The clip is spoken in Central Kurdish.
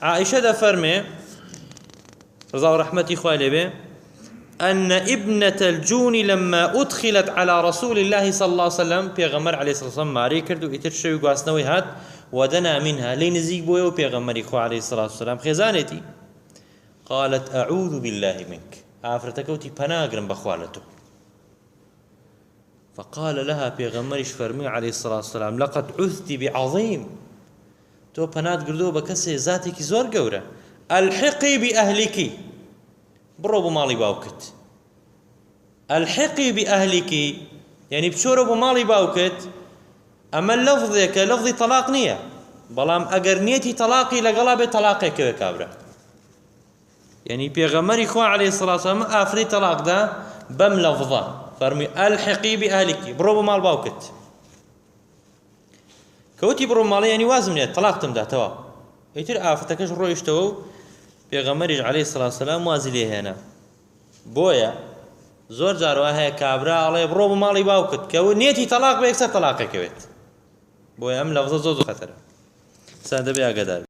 عائشة دا فرمي رضا ورحمتي خوالي به أن ابنة الجون لما أدخلت على رسول الله صلى الله عليه وسلم بيغمر عليه الصلاة والسلام ماري كردو إترشوي قاسنوي هات ودنا منها لين زيق بويو بيغمر إخوة عليه الصلاة والسلام خزانتي قالت أعوذ بالله منك عافرتكوتي بناقرن بخوالته فقال لها بيغمرش فرمي عليه الصلاة والسلام لقد عثت بعظيم تو بنات قردو بكسي ذاتك زور قورة الحقي بأهلك برو بمالي باوكت الحقي بأهلك يعني بشورو بمالي باوكت أما اللفظ كلفظ طلاق نية بلام أجر نيتي طلاقي لقلب طلاقي كابرة يعني بيغمري خوا عليه الصلاة والسلام آفري طلاق ده بم لفظة فرمي الحقي بأهلك برو بمال باوكت كوتي برو مالي يعني وازم طلاق تمدا توا يتر آفتكش رويشتو بيغمري عليه الصلاة والسلام وازلي هنا بويا زور جاروا هي كابرا على برو بمالي باوكت كو نيتي طلاق بيكسر طلاقي كويت بويا أم لفظة زوزو خطر سادة بيا قدر